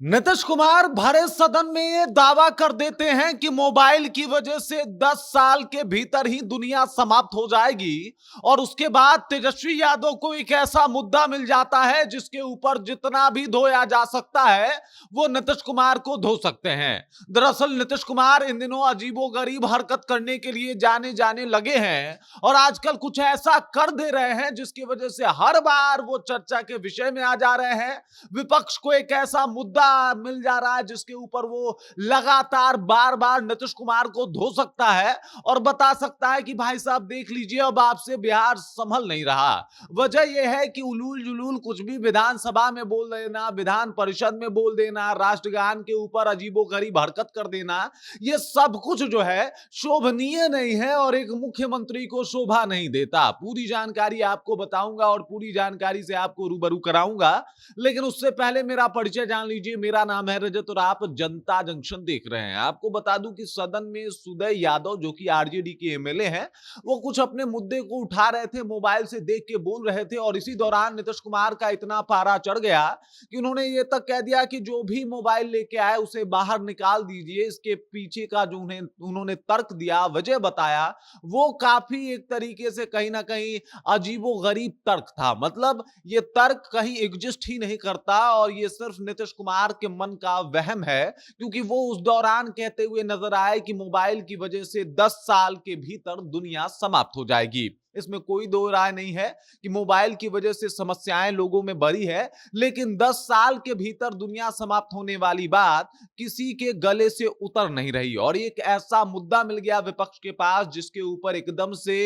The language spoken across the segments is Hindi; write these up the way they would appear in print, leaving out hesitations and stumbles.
नीतीश कुमार भरे सदन में ये दावा कर देते हैं कि मोबाइल की वजह से 10 साल के भीतर ही दुनिया समाप्त हो जाएगी और उसके बाद तेजस्वी यादव को एक ऐसा मुद्दा मिल जाता है जिसके ऊपर जितना भी धोया जा सकता है वो नीतीश कुमार को धो सकते हैं। दरअसल नीतीश कुमार इन दिनों अजीबोगरीब हरकत करने के लिए जाने जाने लगे हैं और आजकल कुछ ऐसा कर दे रहे हैं जिसकी वजह से हर बार वो चर्चा के विषय में आ जा रहे हैं। विपक्ष को एक ऐसा मुद्दा मिल जा रहा है जिसके ऊपर वो लगातार बार बार नीतीश कुमार को धो सकता है और बता सकता है कि भाई साहब देख लीजिए अब आपसे बिहार संभल नहीं रहा। वजह यह है कि उलूल जुलूल कुछ भी विधानसभा में बोल देना, विधान परिषद में बोल देना, राष्ट्रगान के ऊपर अजीबोगरीब हरकत कर देना, ये सब कुछ जो है शोभनीय नहीं है और एक मुख्यमंत्री को शोभा नहीं देता। पूरी जानकारी आपको बताऊंगा और पूरी जानकारी से आपको रूबरू कराऊंगा, लेकिन उससे पहले मेरा परिचय जान लीजिए। मेरा नाम है रजत और आप जनता जंक्शन देख रहे हैं। आपको बता दूं कि सदन में सुदय यादव जो कि आरजेडी के एमएलए हैं, वो कुछ अपने मुद्दे को उठा रहे थे, मोबाइल से देख के बोल रहे थे और इसी दौरान नीतीश कुमार का इतना पारा चढ़ गया कि उन्होंने ये तक कह दिया कि जो भी मोबाइल लेके आए उसे बाहर निकाल दीजिए। इसके पीछे का जो उन्होंने तर्क दिया, वजह बताया, वो काफी एक तरीके से कहीं ना कहीं अजीबोगरीब तर्क था। मतलब ये तर्क कहीं एग्जिस्ट ही नहीं करता और ये सिर्फ नीतीश कुमार के मन का वहम है, क्योंकि वो उस दौरान कहते हुए नजर आए कि मोबाइल की वजह से 10 साल के भीतर दुनिया समाप्त हो जाएगी। इसमें कोई दो राय नहीं है कि मोबाइल की वजह से समस्याएं लोगों में बढ़ी है, लेकिन 10 साल के भीतर दुनिया समाप्त होने वाली बात किसी के गले से उतर नहीं रही और एक ऐसा मुद्दा मिल गया विपक्ष के पास जिसके ऊपर एकदम से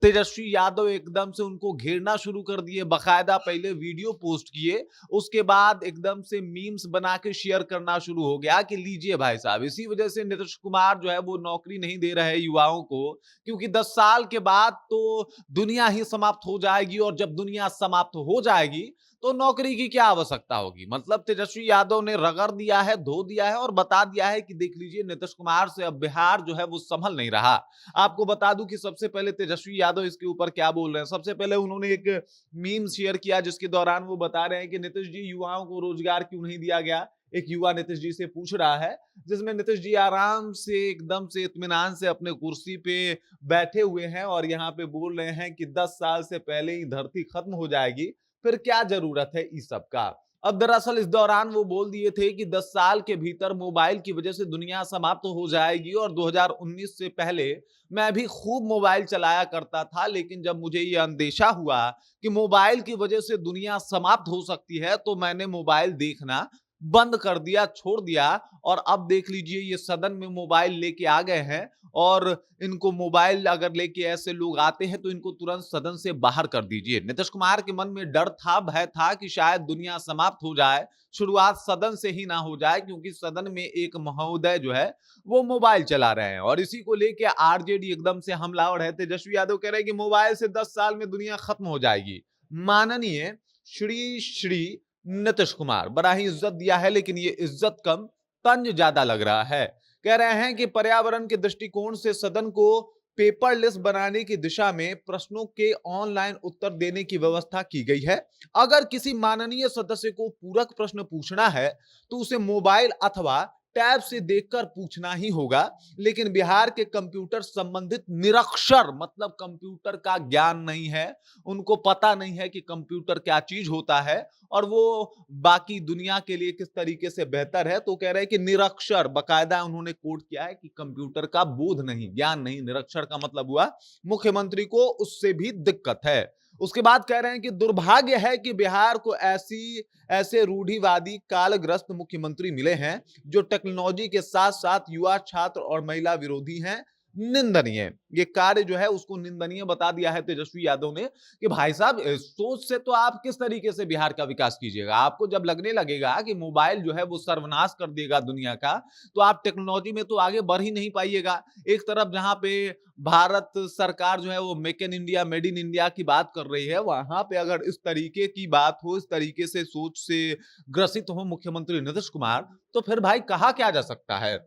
तेजस्वी यादव एकदम से उनको घेरना शुरू कर दिए। बकायदा पहले वीडियो पोस्ट किए, उसके बाद एकदम से मीम्स बना के शेयर करना शुरू हो गया कि लीजिए भाई साहब, इसी वजह से नीतीश कुमार जो है वो नौकरी नहीं दे रहे युवाओं को, क्योंकि 10 साल के बाद तो दुनिया ही समाप्त हो जाएगी और जब दुनिया समाप्त हो जाएगी तो नौकरी की क्या आवश्यकता होगी। मतलब तेजस्वी यादव ने रगड़ दिया है, धो दिया है और बता दिया है कि देख लीजिए नीतीश कुमार से अब बिहार जो है वो संभल नहीं रहा। आपको बता दूं कि सबसे पहले तेजस्वी यादव इसके ऊपर क्या बोल रहे हैं। सबसे पहले उन्होंने एक मीम शेयर किया जिसके दौरान वो बता रहे हैं कि नीतीश जी, युवाओं को रोजगार क्यों नहीं दिया गया। एक युवा नीतीश जी से पूछ रहा है, जिसमें नीतीश जी आराम से एकदम से इत्मीनान से अपने कुर्सी पे बैठे हुए हैं और यहाँ पे बोल रहे हैं कि 10 साल से पहले ही धरती खत्म हो जाएगी, फिर क्या जरूरत है इस सब का। अब दरअसल इस दौरान वो बोल दिए थे कि 10 साल के भीतर मोबाइल की वजह से दुनिया समाप्त हो जाएगी और 2019 से पहले मैं भी खूब मोबाइल चलाया करता था, लेकिन जब मुझे ये अंदेशा हुआ कि मोबाइल की वजह से दुनिया समाप्त हो सकती है तो मैंने मोबाइल देखना बंद कर दिया, छोड़ दिया और अब देख लीजिए ये सदन में मोबाइल लेके आ गए हैं और इनको मोबाइल अगर लेके ऐसे लोग आते हैं तो इनको तुरंत सदन से बाहर कर दीजिए। नीतीश कुमार के मन में डर था, भय था कि शायद दुनिया समाप्त हो जाए, शुरुआत सदन से ही ना हो जाए, क्योंकि सदन में एक महोदय जो है वो मोबाइल चला रहे हैं और इसी को लेके आरजेडी एकदम से हमलावर है। तेजस्वी यादव कह रहे हैं कि मोबाइल से 10 साल में दुनिया खत्म हो जाएगी। माननीय श्री श्री नीतीश कुमार, बड़ा ही इज्जत दिया है, लेकिन ये इज्जत कम तंज ज्यादा लग रहा है। कह रहे हैं कि पर्यावरण के दृष्टिकोण से सदन को पेपरलेस बनाने की दिशा में प्रश्नों के ऑनलाइन उत्तर देने की व्यवस्था की गई है। अगर किसी माननीय सदस्य को पूरक प्रश्न पूछना है तो उसे मोबाइल अथवा टैब से देखकर पूछना ही होगा, लेकिन बिहार के कंप्यूटर संबंधित निरक्षर, मतलब कंप्यूटर का ज्ञान नहीं है, उनको पता नहीं है कि कंप्यूटर क्या चीज होता है और वो बाकी दुनिया के लिए किस तरीके से बेहतर है, तो कह रहे हैं कि निरक्षर, बकायदा उन्होंने कोट किया है कि कंप्यूटर का बोध नहीं, ज्ञान नहीं। निरक्षर का मतलब हुआ मुख्यमंत्री को उससे भी दिक्कत है। उसके बाद कह रहे हैं कि दुर्भाग्य है कि बिहार को ऐसे रूढ़िवादी कालग्रस्त मुख्यमंत्री मिले हैं जो टेक्नोलॉजी के साथ साथ युवा, छात्र और महिला विरोधी हैं। निंदनीय, ये कार्य जो है उसको निंदनीय बता दिया है तेजस्वी यादव ने कि भाई साहब सोच से तो आप किस तरीके से बिहार का विकास कीजिएगा। आपको जब लगने लगेगा कि मोबाइल जो है वो सर्वनाश कर देगा दुनिया का, तो आप टेक्नोलॉजी में तो आगे बढ़ ही नहीं पाइएगा। एक तरफ जहां पे भारत सरकार जो है वो make in India, made in India की बात कर रही है, वहां पे अगर इस तरीके की बात हो, इस तरीके से सोच से ग्रसित हो मुख्यमंत्री नीतीश कुमार, तो फिर भाई कहा क्या जा सकता है।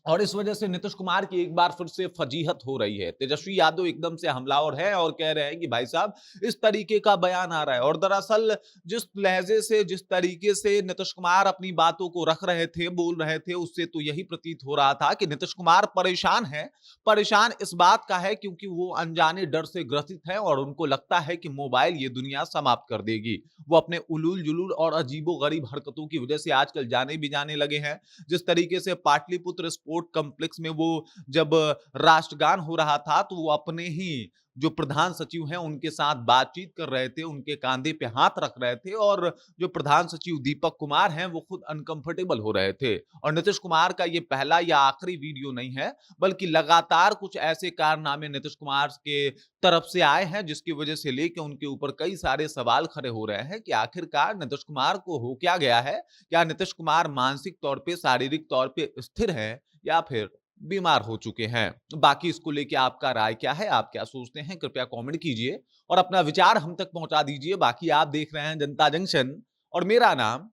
और इस वजह से नीतीश कुमार की एक बार फिर से फजीहत हो रही है। तेजस्वी यादव एकदम से हमलावर है और कह रहे हैं कि भाई साहब इस तरीके का बयान आ रहा है। और दरअसल जिस लहजे से, जिस तरीके से नीतीश कुमार अपनी बातों को रख रहे थे, बोल रहे थे, उससे तो यही प्रतीत हो रहा था कि नीतीश कुमार परेशान है। परेशान इस बात का है क्योंकि वो अनजाने डर से ग्रसित है और उनको लगता है कि मोबाइल ये दुनिया समाप्त कर देगी। वो अपने उलूल जुलूल और अजीबो-गरीब हरकतों की वजह से आजकल जाने भी जाने लगे हैं। जिस तरीके से पाटलिपुत्र स्पोर्ट कॉम्प्लेक्स में वो जब राष्ट्रगान हो रहा था, तो वो अपने ही जो प्रधान सचिव हैं उनके साथ बातचीत कर रहे थे, उनके कांधे पे हाथ रख रहे थे और जो प्रधान सचिव दीपक कुमार हैं वो खुद अनकंफर्टेबल हो रहे थे। और नीतीश कुमार का ये पहला या आखिरी वीडियो नहीं है, बल्कि लगातार कुछ ऐसे कारनामे नीतीश कुमार के तरफ से आए हैं जिसकी वजह से लेके उनके ऊपर कई सारे सवाल खड़े हो रहे हैं कि आखिरकार नीतीश कुमार को हो क्या गया है? क्या नीतीश कुमार मानसिक तौर पे, शारीरिक तौर पे स्थिर हैं या फिर बीमार हो चुके हैं? बाकी इसको लेके आपका राय क्या है? आप क्या सोचते हैं? कृपया कमेंट कीजिए और अपना विचार हम तक पहुंचा दीजिए। बाकी आप देख रहे हैं जनता जंक्शन और मेरा नाम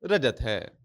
रजत है।